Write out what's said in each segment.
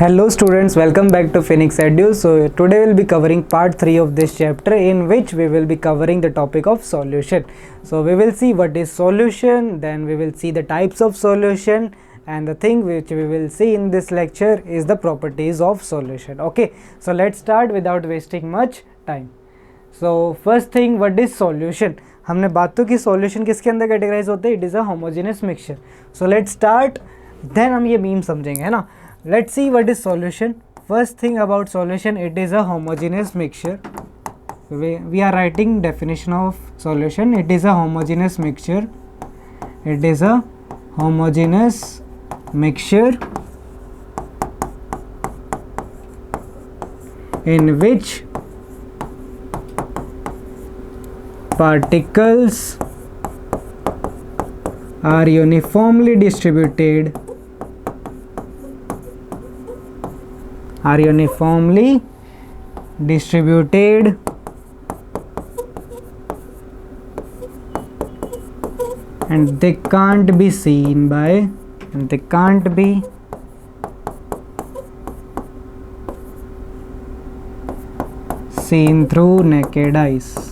Hello students, welcome back to Phoenix Edu. So today we'll be covering part 3 of this chapter, in which we will be covering the topic of solution. So we will see what is solution, then we will see the types of solution, and the thing which we will see in this lecture is the properties of solution. Okay, so let's start without wasting much time. So first thing, what is solution? हमने बात तो की solution किसके अंदर categorise होते हैं, it is a homogeneous mixture. So let's start, then हम ये मीम समझेंगे, है ना. Let's see what is solution. First thing about solution, it is a homogeneous mixture. We are writing definition of solution. It is a homogeneous mixture. It is a homogeneous mixture in which particles are uniformly distributed and they can't be seen through naked eyes.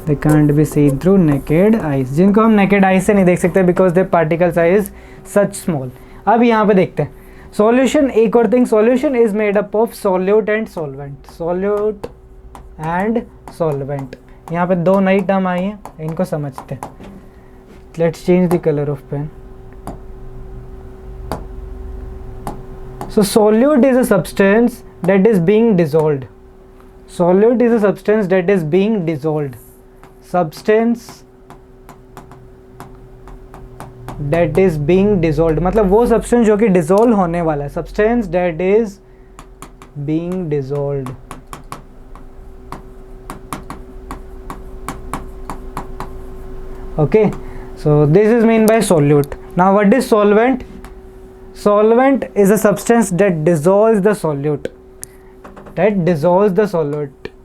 They can't be seen through naked eyes, जिनको हम naked eyes से नहीं देख सकते because the particle size such small. अब यहाँ पे देखते हैं solution. एक और thing, solution is made up of solute and solvent. Solute and solvent. यहाँ पे दो नई टर्म आई हैं, इनको समझते हैं. Let's change the color of pen. So solute is a substance that is being dissolved. Solute is a substance that is being dissolved. Substance that is being dissolved मतलब वो substance जो कि dissolve होने वाला है. Substance that is being dissolved. Okay, so this is meant by solute. Now what is solvent? Solvent is a substance that dissolves the solute.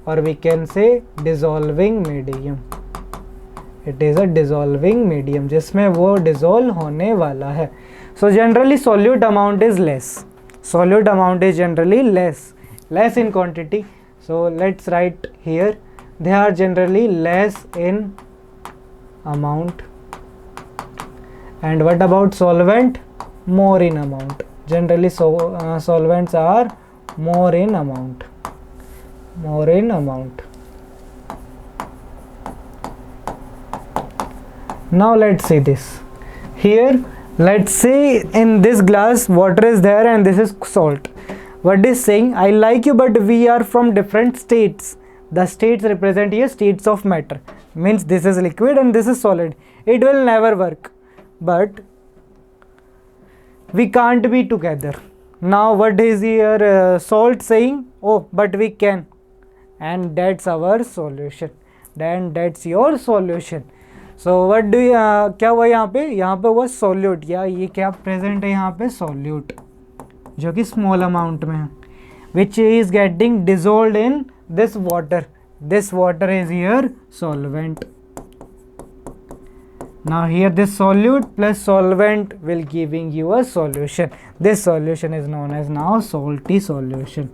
Or we can say dissolving medium. It is a dissolving medium जिसमें वो dissolve होने वाला है. So generally solute amount is less. Solute amount is generally less in quantity. So let's write here, they are generally less in amount. And what about solvent? More in amount. Generally solvents are more in amount. Now let's see this. Here let's say in this glass water is there and this is salt. What is saying? I like you but we are from different states. The states represent here states of matter. Means this is liquid and this is solid. It will never work. But we can't be together. Now what is here salt saying? Oh, but we can. And that's our solution. Then that's your solution. So what do you क्या हुआ यहाँ पे हुआ solute, या ये क्या present है यहाँ पे solute जो कि small amount में है, which is getting dissolved in this water. This water is here solvent. Now here this solute plus solvent will giving you a solution. This solution is known as now salty solution.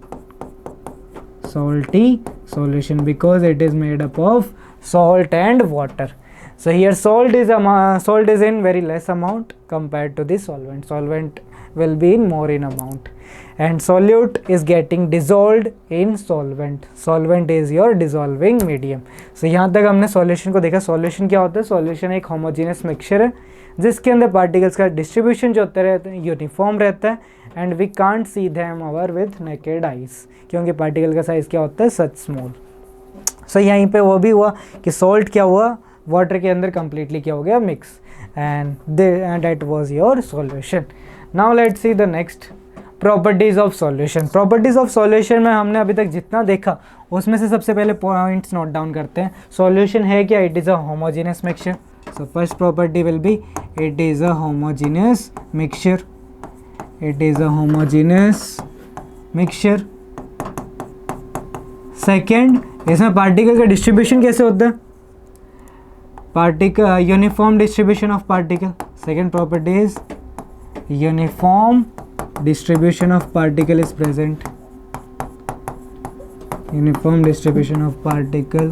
Salty solution because it is made up of salt and water. So here salt is in very less amount compared to the solvent. Solvent will be in more in amount, and solute is getting dissolved in solvent. Solvent is your dissolving medium. So यहाँ तक हमने solution को देखा. Solution क्या होता है? Solution एक homogeneous mixture है जिसके अंदर particles का distribution जो होते रहते हैं uniform रहता है, and we can't see them our with naked eyes क्योंकि particle का size क्या होता है such small. So यहीं पे वो भी हुआ कि salt क्या हुआ, वाटर के अंदर completely क्या हो गया mix, and that was your solution. Now let's see the next properties of solution. Properties of solution में हमने अभी तक जितना देखा उसमें से सबसे पहले points note down करते हैं. Solution है क्या? It is a homogeneous mixture. So first property will be it is a homogeneous mixture. It is a homogeneous mixture. Second, इसमें पार्टिकल का डिस्ट्रीब्यूशन कैसे होता है? Particle uniform distribution of particle. second property is uniform distribution of particle is present. Uniform distribution of particle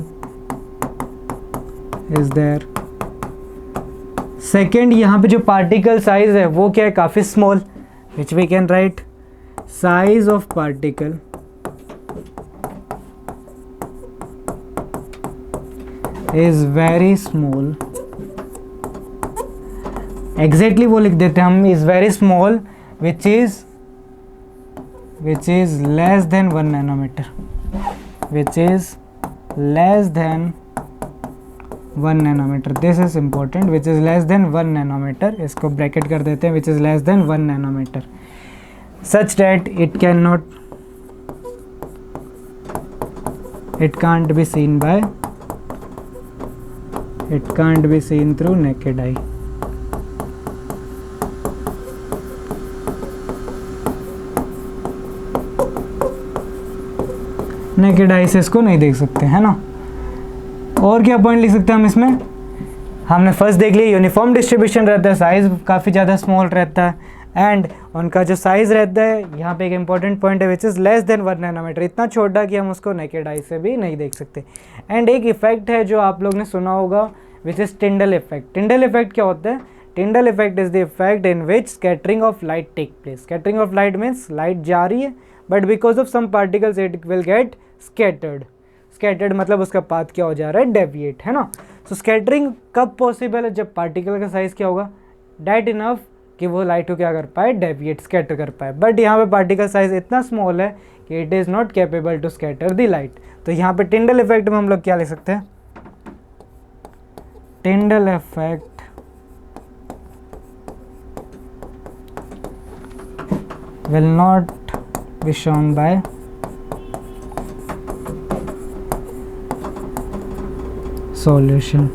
is there. Second, यहाँ पे जो particle size है वो क्या है, काफ़ी small, which we can write size of particle is very small. Exactly वो लिख देते हैं हम, is very small, which is less than 1 nanometer, which is less than 1 nanometer. This is important, which is less than 1 nanometer. इसको bracket कर देते हैं, which is less than 1 nanometer, such that it can't be seen through naked eye. Naked eye से इसको नहीं देख सकते, है ना. और क्या पॉइंट लिख सकते हैं हम इसमें, हमने फर्स्ट देख लिया यूनिफॉर्म डिस्ट्रीब्यूशन रहता है, साइज़ काफ़ी ज़्यादा स्मॉल रहता है, एंड उनका जो साइज़ रहता है, यहाँ पे एक इंपॉर्टेंट पॉइंट है which is less than 1 nanometre, इतना छोटा कि हम उसको नेकेड आई से भी नहीं देख सकते. एंड एक इफेक्ट है जो आप लोग ने सुना होगा which is Tyndall effect. Tyndall effect क्या होता है, Tyndall effect is the effect in which scattering of light take place. Scattering of light means light जा रही है but because of some particles it will get scattered. Scattered मतलब उसका path क्या हो जा रहा है, डेविएट, है ना. सो स्कैटरिंग कब पॉसिबल है, जब पार्टिकल का साइज़ क्या होगा, डेट इनफ कि वो लाइट को क्या कर पाए, डेविएट, स्कैटर कर पाए. बट यहाँ पे पार्टिकल साइज इतना स्मॉल है कि it is not capable to scatter the light. तो यहाँ पे टिंडल इफेक्ट में हम लोग क्या लिख सकते हैं, Tyndall effect will not be shown by solution.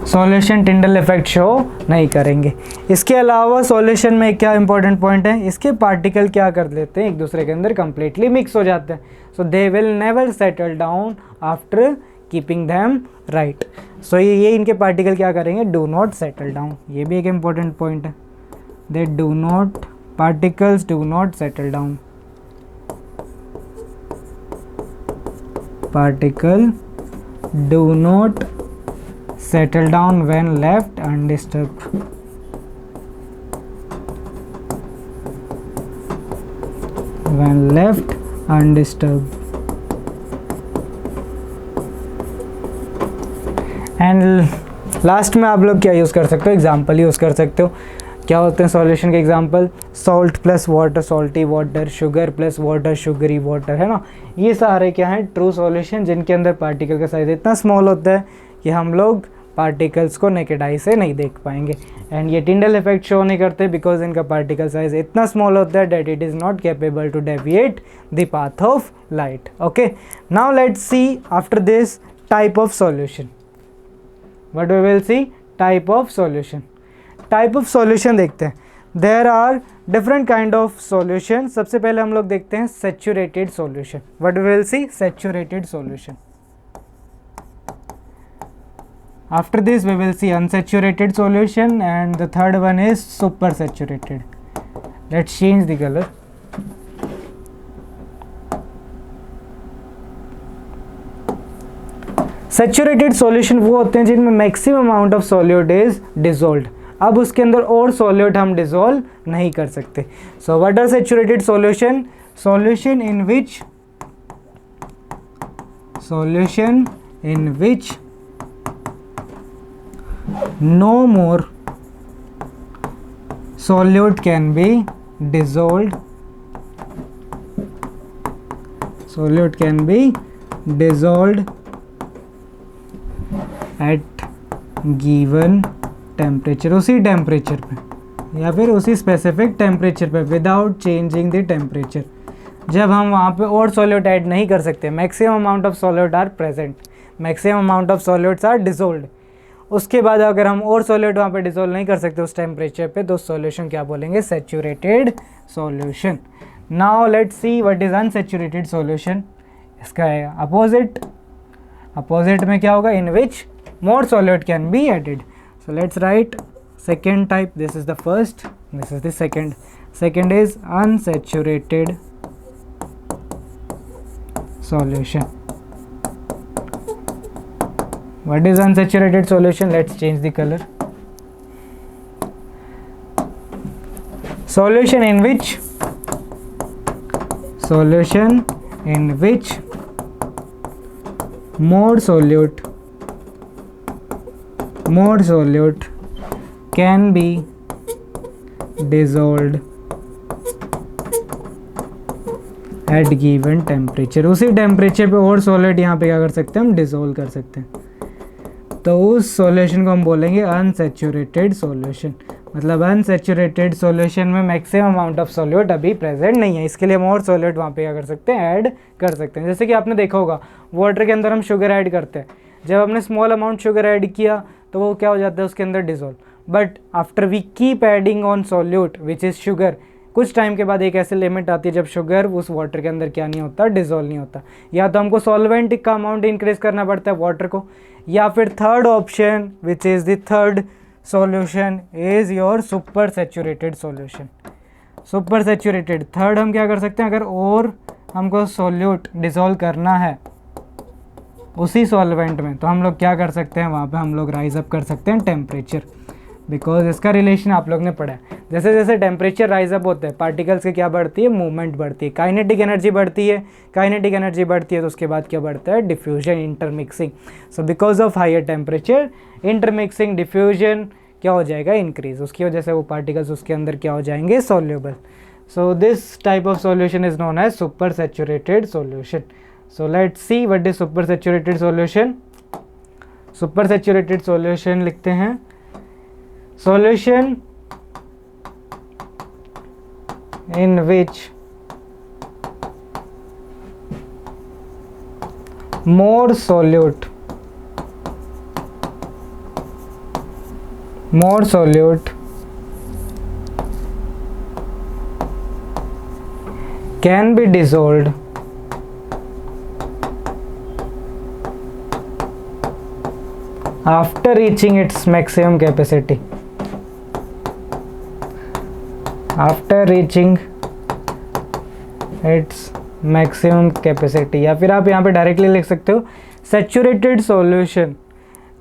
Solution Tyndall effect show नहीं करेंगे. इसके अलावा सॉल्यूशन में क्या इंपॉर्टेंट पॉइंट है, इसके पार्टिकल क्या कर लेते हैं, एक दूसरे के अंदर कंप्लीटली मिक्स हो जाते हैं. So they will never settle down after keeping them right. So ये इनके पार्टिकल क्या करेंगे, डू नॉट सेटल डाउन. ये भी एक इंपॉर्टेंट पॉइंट है, they do not, particles do not settle down. Particle do not settle down when left undisturbed. When left undisturbed. And last में आप लोग क्या यूज़ कर सकते हो, एग्जाम्पल यूज़ कर सकते हो. क्या होते हैं सॉल्यूशन के example, salt plus water, salty water, sugar plus water, sugary water, है ना. ये सारे क्या हैं, ट्रू सॉल्यूशन जिनके अंदर पार्टिकल का साइज़ इतना स्मॉल होता है कि हम लोग पार्टिकल्स को नेकेड आई से नहीं देख पाएंगे. एंड ये टिंडल इफेक्ट शो नहीं करते बिकॉज इनका पार्टिकल साइज इतना स्मॉल होता है that it is not capable to deviate the path of light. Okay, now let's see after this type of solution. What we will see, type of solution. Type of solution देखते हैं. There are different kind of solution. सबसे पहले हम लोग देखते हैं saturated solution. What we will see, saturated solution. After this we will see unsaturated solution and the third one is super saturated. Let's change the colour. Saturated solution वो होते हैं जिनमें maximum amount of solute is dissolved. अब उसके अंदर और solute हम dissolve नहीं कर सकते. So what are saturated solution, solution in which no more solute can be dissolved. Solute can be dissolved at given temperature, उसी टेम्परेचर पे या फिर उसी स्पेसिफिक टेम्परेचर पे विदाउट चेंजिंग द टेम्परेचर. जब हम वहाँ पे और सॉल्यूट ऐड नहीं कर सकते, maximum amount of solute are present, maximum amount of solutes are dissolved. उसके बाद अगर हम और सॉल्यूट वहाँ पे डिसॉल्व नहीं कर सकते उस टेम्परेचर पे, तो सॉल्यूशन क्या बोलेंगे, saturated solution. Now let's see what is unsaturated solution. इसका है अपोजिट. अपोजिट में क्या होगा, in which more solute can be added. So let's write second type. This is the first, this is the second. Second is unsaturated solution. What is unsaturated solution? Let's change the color. Solution in which more solute can be dissolved at given temperature. उसी temperature पे और solid यहाँ पे क्या कर सकते हैं, हम डिसॉल्व कर सकते हैं. तो उस सॉल्यूशन को हम बोलेंगे अनसैचुरेटेड सॉल्यूशन. मतलब अनसैचुरेटेड सॉल्यूशन में मैक्सिमम अमाउंट ऑफ सॉल्यूट अभी प्रेजेंट नहीं है, इसके लिए हम और सॉल्यूट वहाँ पे क्या कर सकते हैं, ऐड कर सकते हैं. जैसे कि आपने देखा होगा वाटर के अंदर हम शुगर ऐड करते हैं. जब हमने स्मॉल अमाउंट शुगर ऐड किया तो वो क्या हो जाता है उसके अंदर, dissolve. But after we keep adding on solute which is sugar, कुछ टाइम के बाद एक ऐसी लिमिट आती है जब शुगर उस वाटर के अंदर क्या नहीं होता, डिसॉल्व नहीं होता. या तो हमको सॉल्वेंट का अमाउंट इंक्रीज करना पड़ता है वाटर को, या फिर third option which is the third solution is your super saturated solution. Super saturated third हम क्या कर सकते हैं, अगर और हमको सॉल्यूट डिसॉल्व करना है उसी सॉल्वेंट में, तो हम लोग क्या कर सकते हैं, वहाँ पे हम लोग राइज अप कर सकते हैं टेम्परेचर. बिकॉज इसका रिलेशन आप लोग ने पढ़ा है. जैसे जैसे टेम्परेचर राइज अप होता है पार्टिकल्स की क्या बढ़ती है, मूवमेंट बढ़ती है, काइनेटिक एनर्जी बढ़ती है. काइनेटिक एनर्जी बढ़ती है तो उसके बाद क्या बढ़ता है, diffusion, intermixing. So because of higher temperature intermixing, diffusion क्या हो जाएगा, इंक्रीज. उसकी वजह से वो पार्टिकल्स उसके अंदर क्या हो जाएंगे, soluble. So this type of solution is known as super saturated solution. So let's see what is super saturated solution. Super saturated solution लिखते हैं, solution in which more solute can be dissolved after reaching its maximum capacity. After reaching its maximum capacity, या फिर आप यहाँ पे directly लिख सकते हो सैचुरेटेड सॉल्यूशन.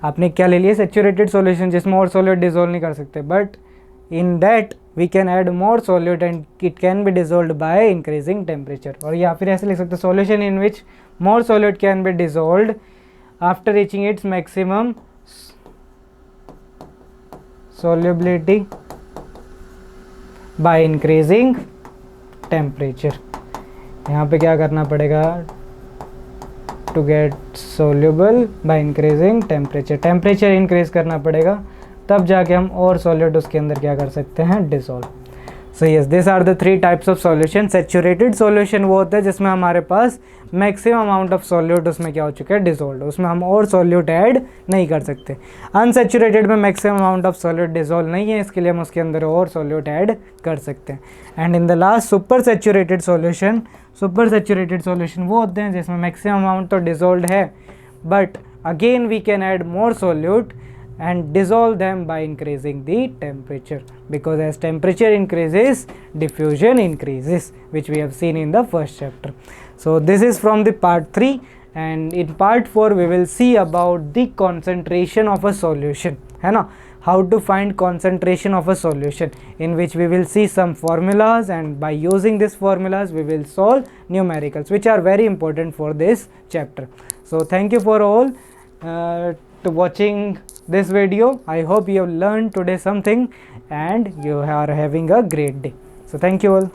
आपने क्या ले लिया, सैचुरेटेड सॉल्यूशन जिसमें और सॉल्यूट डिसॉल्व नहीं कर सकते, but in that we can add more solute and it can be dissolved by increasing temperature. और या फिर ऐसे लिख सकते हो solution in which more solute can be dissolved after reaching its maximum solubility by increasing temperature. यहाँ पे क्या करना पड़ेगा, to get soluble by increasing temperature. Temperature increase करना पड़ेगा, तब जाके हम और सॉल्यूट उसके अंदर क्या कर सकते हैं, dissolve. So yes, this are the three types of solution. Saturated solution वो होता है जिसमें हमारे पास मैक्सिमम अमाउंट ऑफ सॉल्यूट उसमें क्या हो चुका है, डिसॉल्व. उसमें हम और सॉल्यूट ऐड नहीं कर सकते. अनसैचुरेटेड में maximum amount of solute dissolve नहीं है, इसके लिए हम उसके अंदर और सॉल्यूट ऐड कर सकते हैं. And in the last super saturated solution. Super saturated solution वो होते हैं जिसमें मैक्सिमम अमाउंट तो डिसॉल्व है, but again we can add more solute and dissolve them by increasing the temperature, because as temperature increases diffusion increases, which we have seen in the first chapter. So this is from the part 3, and in part 4 we will see about the concentration of a solution, है ना, how to find concentration of a solution, in which we will see some formulas, and by using these formulas we will solve numericals which are very important for this chapter. So thank you for all to watching this video. I hope you have learned today something and you are having a great day. So thank you all.